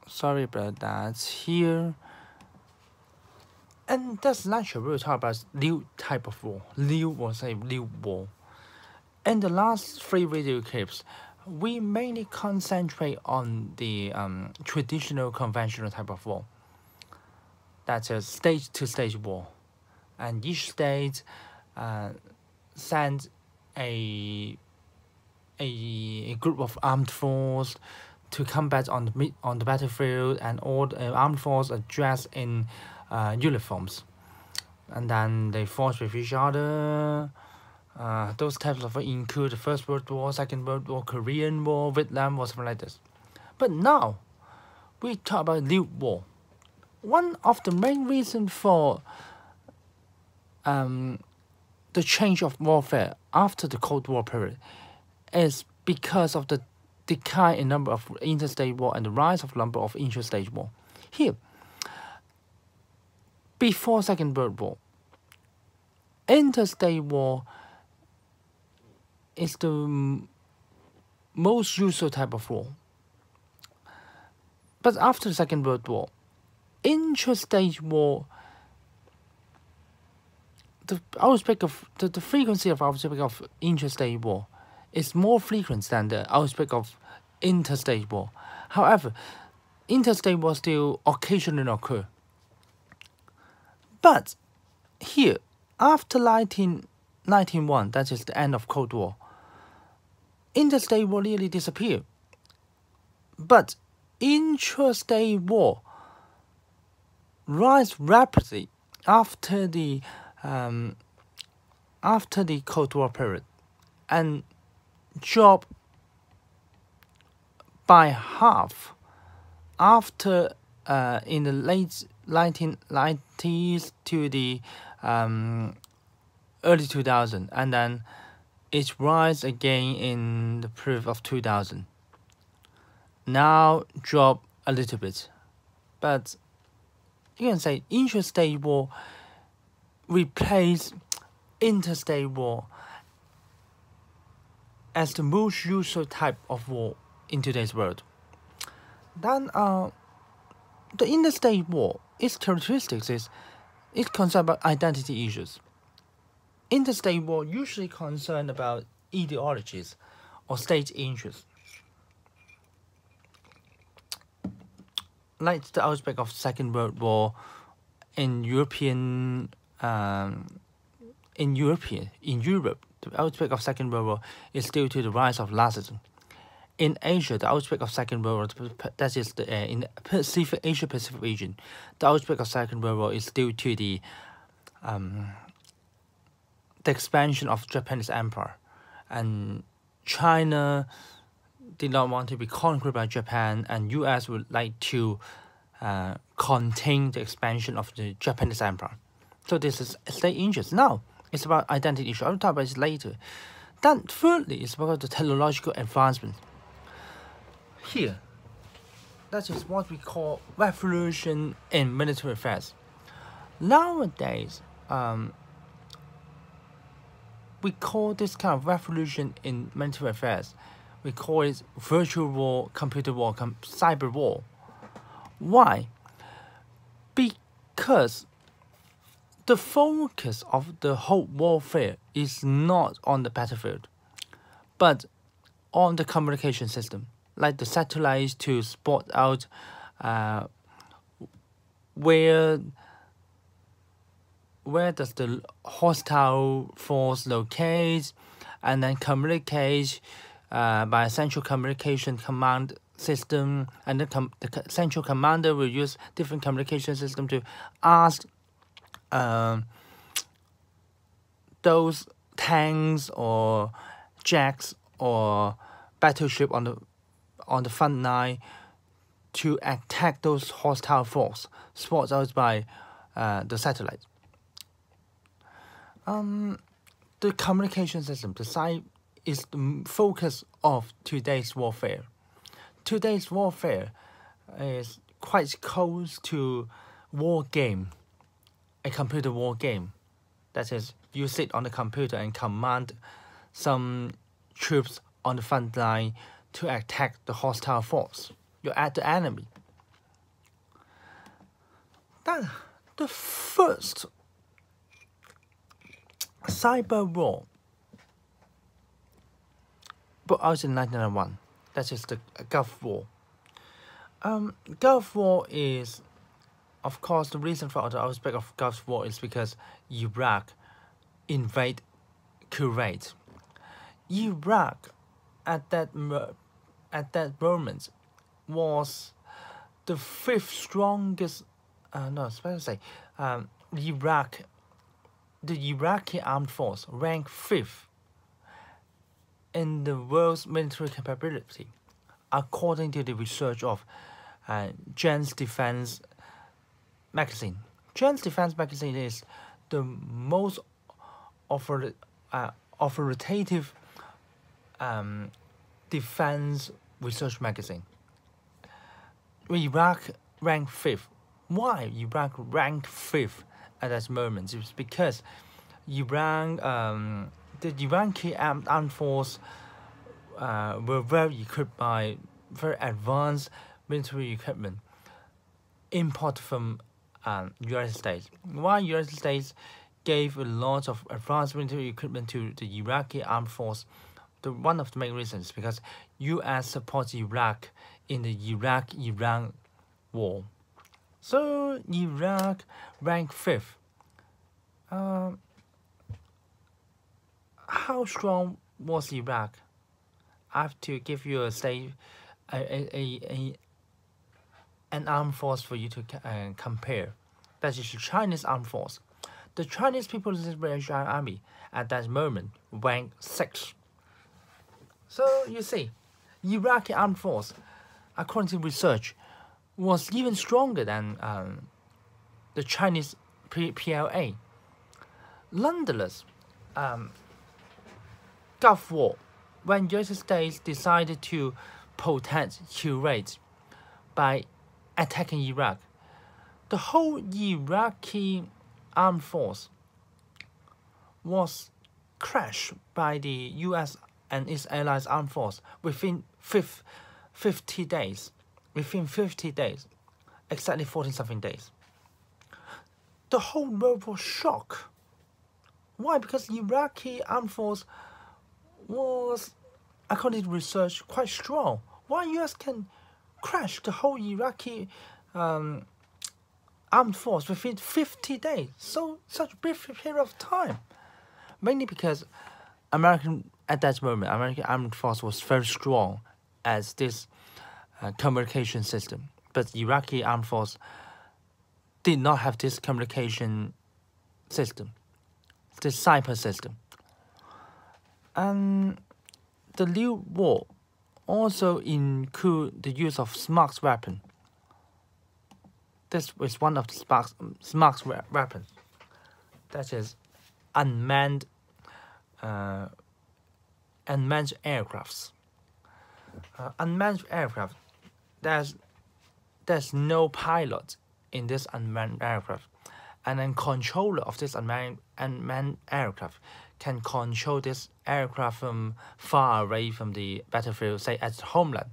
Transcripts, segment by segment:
Sorry about that here. And that's naturally we'll talk about new type of war. New war. In the last three video clips, we mainly concentrate on the traditional conventional type of war. That's a stage-to-stage war. And each state sends a group of armed force to combat on the battlefield, and all the armed force are dressed in uniforms, and then they fight with each other. Those types of include the First World War, Second World War, Korean War, Vietnam War, something like this. But now we talk about new war. One of the main reasons for the change of warfare after the Cold War period is because of the decline in number of interstate war and the rise of number of intrastate war. Here, before Second World War, interstate war is the most usual type of war. But after the Second World War, intrastate war, the frequency of outbreak of intrastate war is more frequent than the outbreak of interstate war. However, interstate war still occasionally occur. But here, after 1991, that is the end of Cold War, interstate war nearly disappeared. But intrastate war rise rapidly after the Cold War period, and drop by half after in the late 1990s to the early 2000s, and then it rise again in the period of 2000. Now drop a little bit, but you can say intrastate war replace interstate war as the most usual type of war in today's world. Then the interstate war, its characteristics is it's concerned about identity issues. Interstate war usually concerned about ideologies or state interests, like the outbreak of Second World War in Europe. The outbreak of Second World War is due to the rise of Nazism. In Asia, the outbreak of Second World War, that is in the Asia-Pacific region, the outbreak of Second World War is due to the expansion of Japanese Empire, and China did not want to be conquered by Japan, and U.S. would like to contain the expansion of the Japanese Empire. So this is state interest. Now, it's about identity issue. I'll talk about this later. Then, thirdly, it's about the technological advancement. Here, that is what we call revolution in military affairs. Nowadays, we call this kind of revolution in military affairs, we call it virtual war, computer war, cyber war. Why? Because the focus of the whole warfare is not on the battlefield, but on the communication system, like the satellites to spot out where does the hostile force locate, and then communicate by a central communication command system, and the central commander will use different communication system to ask those tanks or jets or battleship on the front line to attack those hostile force spotted out by the satellite. The communication system, is the focus of today's warfare. Today's warfare is quite close to war game, a computer war game. That is, you sit on the computer and command some troops on the front line to attack the hostile force. the enemy. Then the first cyber war broke out in 1991. That is the Gulf War. Gulf War is, of course, the reason for the outbreak of Gulf War is because Iraq invaded Kuwait. Iraq at that moment was the fifth strongest. Iraq, the Iraqi armed force ranked fifth in the world's military capability, according to the research of Gens Defense magazine. Gens Defense magazine is the most authoritative defense research magazine. Iraq ranked fifth. Why Iraq ranked fifth at that moment? It's because Iran, the Iraqi armed force were very equipped by very advanced military equipment imported from United States. Why United States gave a lot of advanced military equipment to the Iraqi armed force? One of the main reasons is because U.S. supports Iraq in the Iraq-Iran war. So Iraq ranked fifth. How strong was Iraq? I have to give you an armed force for you to compare. That is the Chinese armed force. The Chinese People's Liberation Army at that moment ranked sixth. So you see, Iraqi armed force, according to research, was even stronger than the Chinese PLA. Nonetheless, Gulf War, when United States decided to protect Kuwait by attacking Iraq, the whole Iraqi armed force was crushed by the U.S. and its allies' armed force within 50 days. Within 50 days, exactly 14-something days. The whole world was shocked. Why? Because Iraqi armed force was, according to research, quite strong. Why U.S. can crash the whole Iraqi armed force within 50 days? Such a brief period of time. Mainly because at that moment, American armed force was very strong as this communication system. But Iraqi armed force did not have this communication system, this cyber system. And the new war also include the use of smart weapon. This was one of the smart weapons. That is unmanned aircrafts. Unmanned aircraft. There's no pilot in this unmanned aircraft, and then controller of this unmanned aircraft can control this aircraft from far away from the battlefield, say at homeland.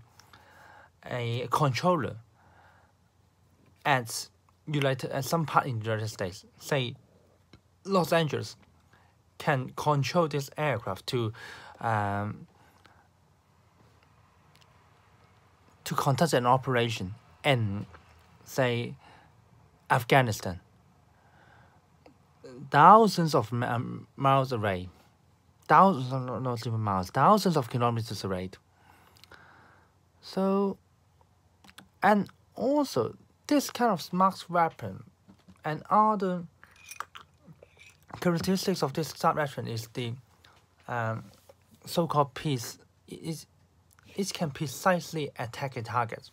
A controller at some part in the United States, say Los Angeles, can control this aircraft to conduct an operation in, say, Afghanistan, thousands of miles away, not even miles, thousands of kilometers away. So, and also this kind of smart weapon and other characteristics of this smart weapon is the so-called it can precisely attack a target.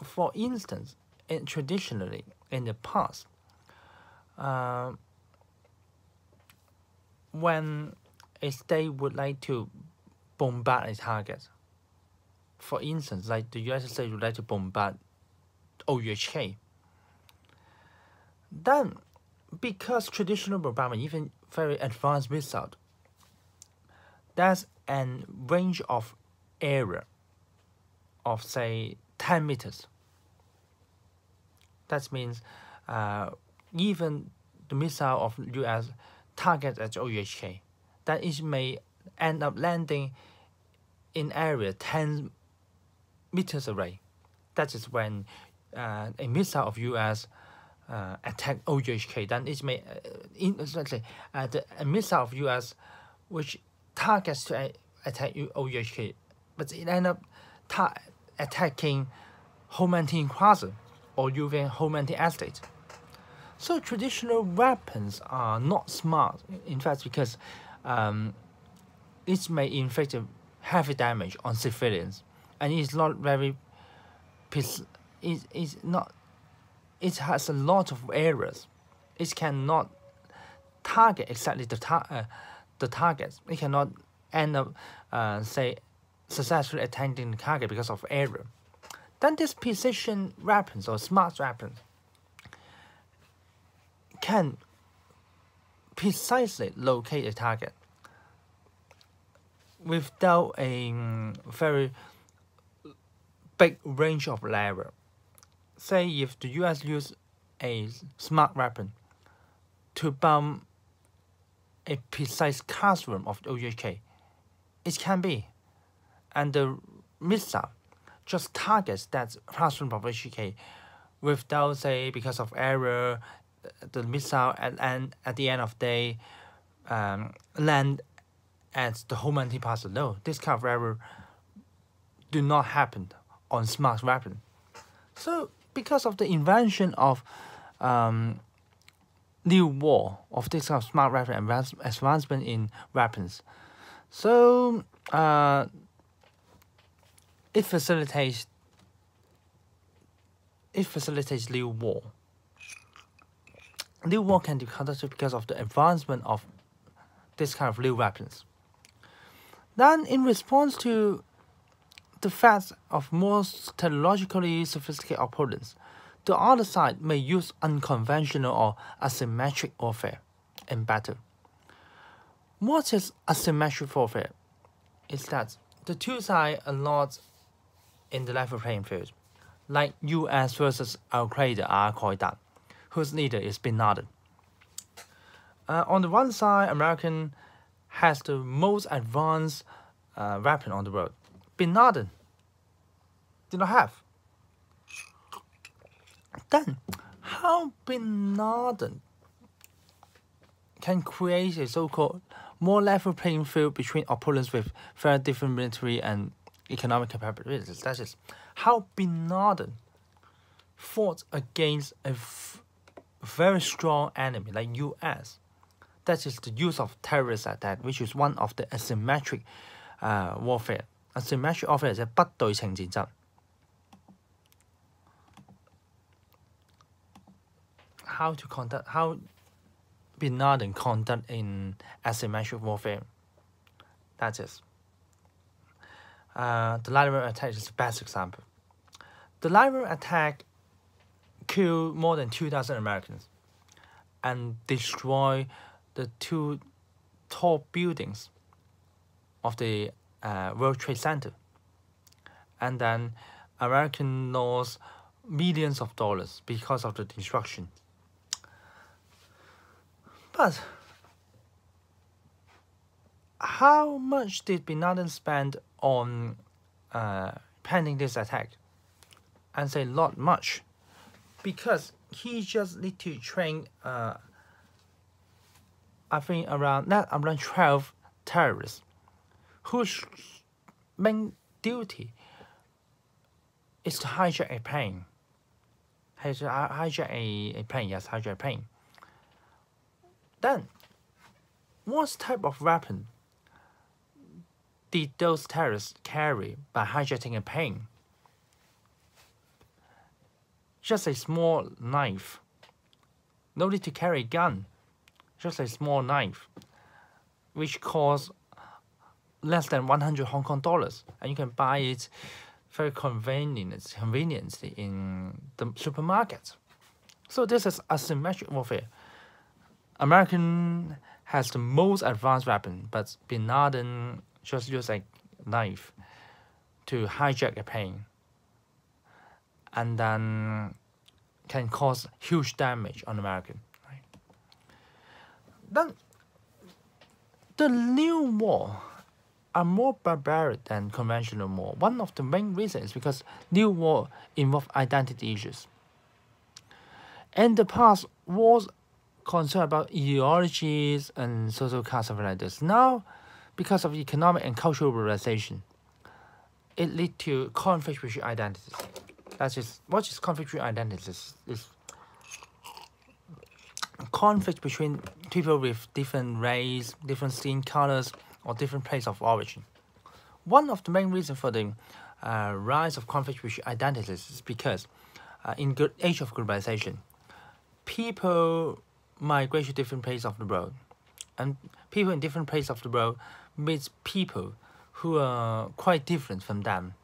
For instance, traditionally in the past, when a state would like to bombard a target, for instance, like the United States would like to bombard OUHK, then because traditional bombardment, even very advanced missile, there's and range of area of say 10 meters. That means even the missile of US target at OHK, that it may end up landing in area 10 meters away. That is when a missile of US attack OHK, then it may a missile of US which targets to attack OHK, but it end up attacking Ho Man Tin Plaza or even Ho Man Tin Estate. So traditional weapons are not smart, in fact, because it may inflict heavy damage on civilians, and it's not very. It has a lot of errors. It cannot target exactly the targets. It cannot end up say successfully attacking the target because of error. Then these precision weapons or smart weapons can precisely locate a target without a very big range of error. Say if the US use a smart weapon to bomb a precise classroom of the OHK, it can be, and the missile just targets that classroom of OHK without, say, because of error, the missile and at the end of the day land at the Ho Man Tin Plaza. No, this kind of error do not happen on smart weapon. So because of the invention of new war of this kind of smart weapon advancement in weapons, so it facilitates new war. New war can be conducted because of the advancement of this kind of new weapons. Then, in response to the fact of more technologically sophisticated opponents, the other side may use unconventional or asymmetric warfare in battle. What is asymmetric warfare? Is that the two sides are not in the level playing field, like US versus Al-Qaeda, whose leader is Bin Laden. On the one side, American has the most advanced weapon on the world. Bin Laden did not have. Then, how Bin Laden can create a so-called more level playing field between opponents with very different military and economic capabilities? That is, how Bin Laden fought against a very strong enemy like US. That is the use of terrorist attack, which is one of the asymmetric warfare. Asymmetric warfare 就係不對稱戰爭。How Bin Laden conduct in asymmetric warfare? That is, the Library attack is the best example. The Library attack killed more than 2,000 Americans and destroyed the two tall buildings of the World Trade Center. And then American lost millions of dollars because of the destruction. But how much did Bin Laden spend on planning this attack? And say not much, because he just need to train I think around 12 terrorists whose main duty is to hijack a plane. Hijack a plane. Then, what type of weapon did those terrorists carry by hijacking a plane? Just a small knife. No need to carry a gun. Just a small knife, which costs less than 100 Hong Kong dollars, and you can buy it very conveniently in the supermarket. So this is asymmetric warfare. American has the most advanced weapon, but Bin Laden just use a knife to hijack a plane, and then can cause huge damage on American. Right? Then the new war are more barbaric than conventional war. One of the main reasons is because new war involve identity issues. In the past, wars concerned about ideologies and social class of like this. Now, because of economic and cultural polarization, it leads to conflict between identities. That is, what is conflict between identities? Is conflict between people with different race, different skin colors, or different place of origin. One of the main reasons for the rise of conflict between identities is because in the age of globalization, people migrate to different places of the world, and people in different places of the world meet people who are quite different from them.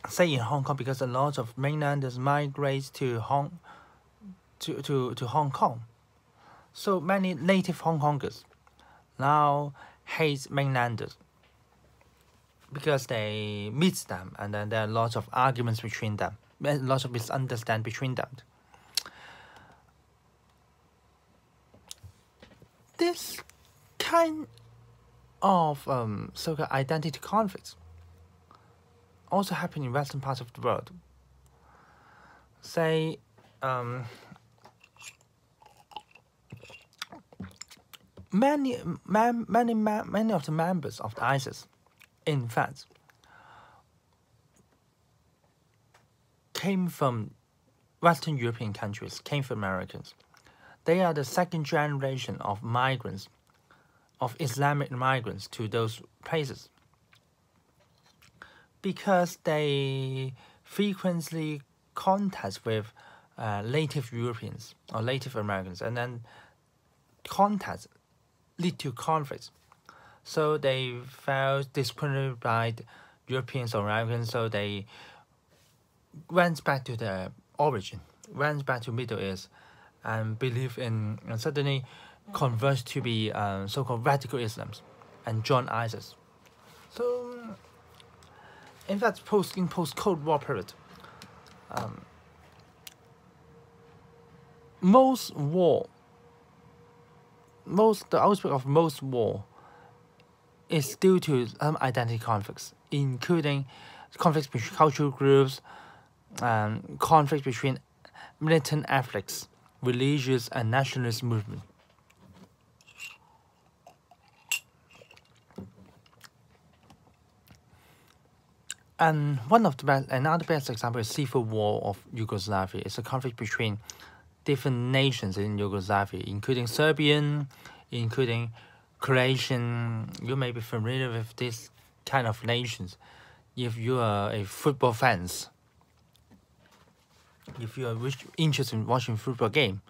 Say in Hong Kong, because a lot of mainlanders migrate to Hong Kong, so many native Hong Kongers now hate mainlanders because they meet them, and then there are lots of arguments between them, lots of misunderstanding between them. This kind of so-called identity conflicts also happen in Western parts of the world. Say, many of the members of the ISIS, in fact, came from Western European countries, came from Americans. They are the second generation of migrants, of Islamic migrants to those places, because they frequently contact with native Europeans or native Americans, and then contacts lead to conflicts. So they felt discriminated by Europeans or Americans, so they went back to their origin, went back to Middle East, and believe in, and suddenly converts to be so-called radical Islams and join ISIS. So, in fact, in post-Cold War period, the outbreak of most war is due to identity conflicts, including conflicts between cultural groups, conflicts between militant ethnics, religious and nationalist movement. And another best example is civil war of Yugoslavia. It's a conflict between different nations in Yugoslavia, including Serbian, including Croatian. You may be familiar with this kind of nations if you are a football fans. If you are interested in watching football game.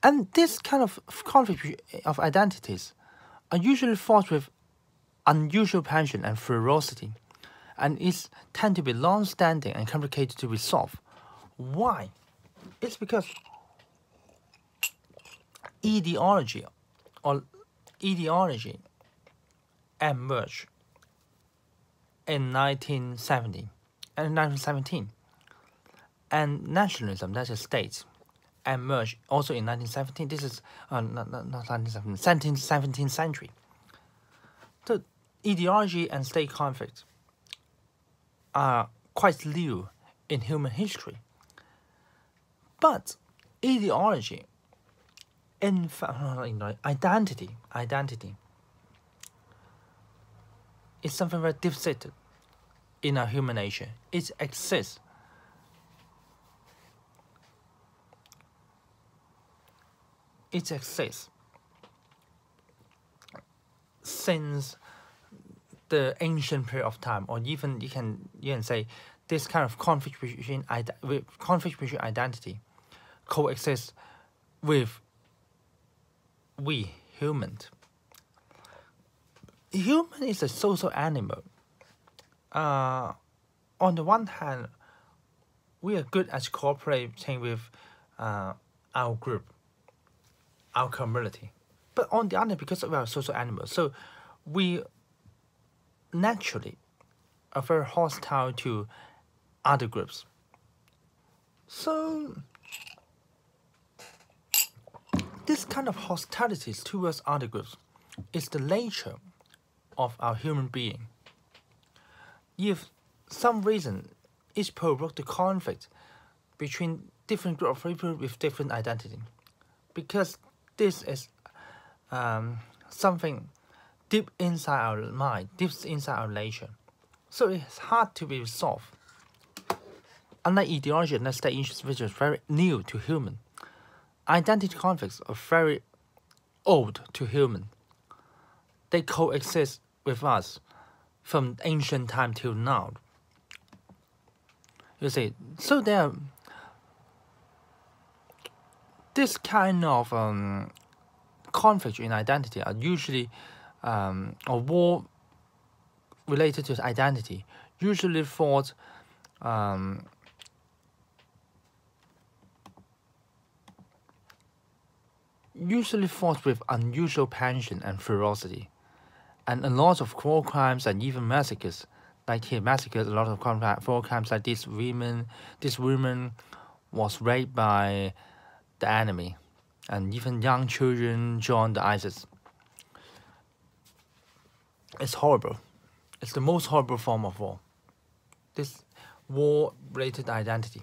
And this kind of conflict of identities are usually fought with unusual passion and ferocity, and it tend to be long-standing and complicated to resolve. Why? It's because ideology emerged in 1970 and 1917. And nationalism, that is states, emerged also in 1917. This is not 1917, 17th century. The ideology and state conflicts are quite new in human history. But ideology, in fact, identity is something very deep-seated in our human nature. It exists. It exists since the ancient period of time, or even you can say this kind of conflict between identity coexists with we humans. Human is a social animal. On the one hand, we are good at cooperating with our group, our community. But on the other hand, because we are social animals, so we naturally are very hostile to other groups. So this kind of hostilities towards other groups is the nature of our human being. If some reason is provoke the conflict between different group of people with different identity, because this is something deep inside our mind, deep inside our nature. So it's hard to be resolved. Unlike ideology and state issues, which is very new to human, identity conflicts are very old to human. They coexist with us from ancient time till now. You see, so there, this kind of conflict in identity are usually, or war related to identity, usually fought with unusual passion and ferocity, and a lot of war crimes and even massacres. Like here, massacres, a lot of war crimes like this woman was raped by the enemy, and even young children joined the ISIS. It's horrible. It's the most horrible form of war. This war-related identity.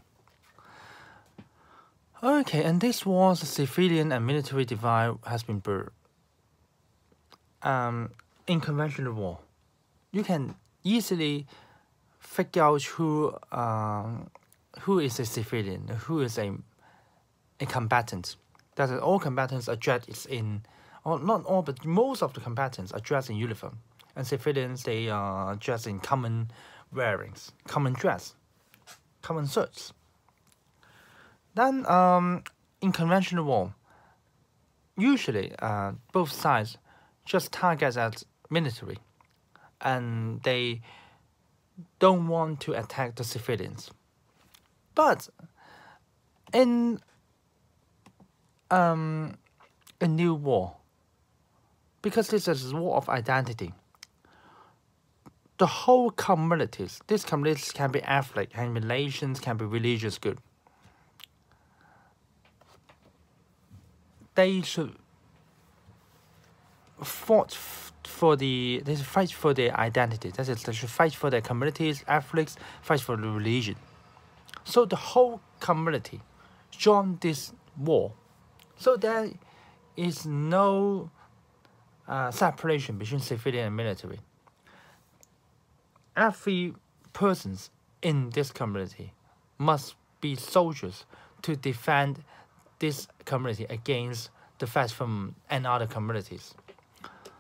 Okay, and this war's civilian and military divide has been blurred. In conventional war, you can easily figure out who is a civilian, who is a combatant. That is, all combatants are dressed in, or not all, but most of the combatants are dressed in uniform, and civilians, they are dressed in common wearings, common dress, common shirts. Then, in conventional war, usually both sides just target at military, and they don't want to attack the civilians. But in a new war, because this is a war of identity, the whole communities, these communities can be ethnic, can be nations, can be religious group. They should fight for their identity. That is, they should fight for their communities, ethnics, fight for the religion. So the whole community join this war. So there is no separation between civilian and military. Every person in this community must be soldiers to defend this community against the threats from other communities.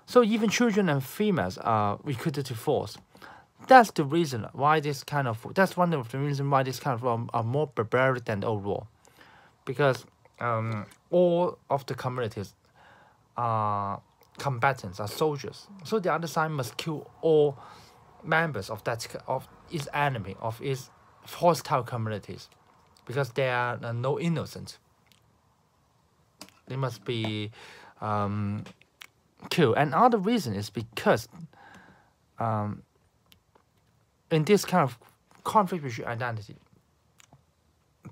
So even children and females are recruited to force. That's the reason why that's one of the reasons why this kind of war are more barbaric than the old war. Because all of the communities are combatants, are soldiers. So the other side must kill all members of its enemy, of its hostile communities, because there are no innocent. They must be killed. And other reason is because in this kind of conflict between identity,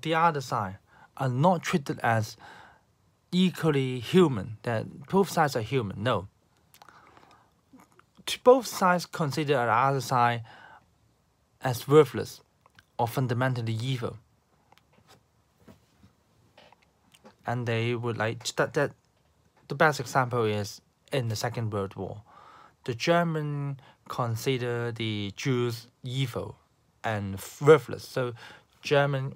the other side are not treated as equally human, that both sides are human. No. Both sides consider the other side as worthless or fundamentally evil. And they would like that the best example is in the Second World War. The Germans consider the Jews evil and worthless. So German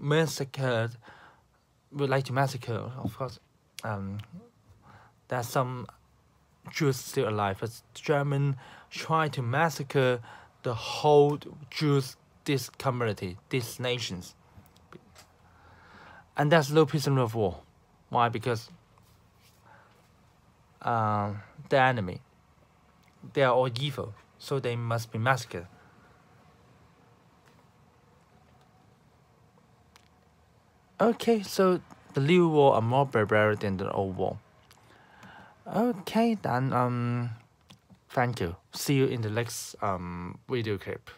would like to massacre, of course. There's some Jews still alive, but German try to massacre the whole Jews, this community, these nations. And that's no prisoner of war. Why? Because the enemy, they are all evil, so they must be massacred. Okay, so the new war are more barbaric than the old war. Okay, then thank you. See you in the next video clip.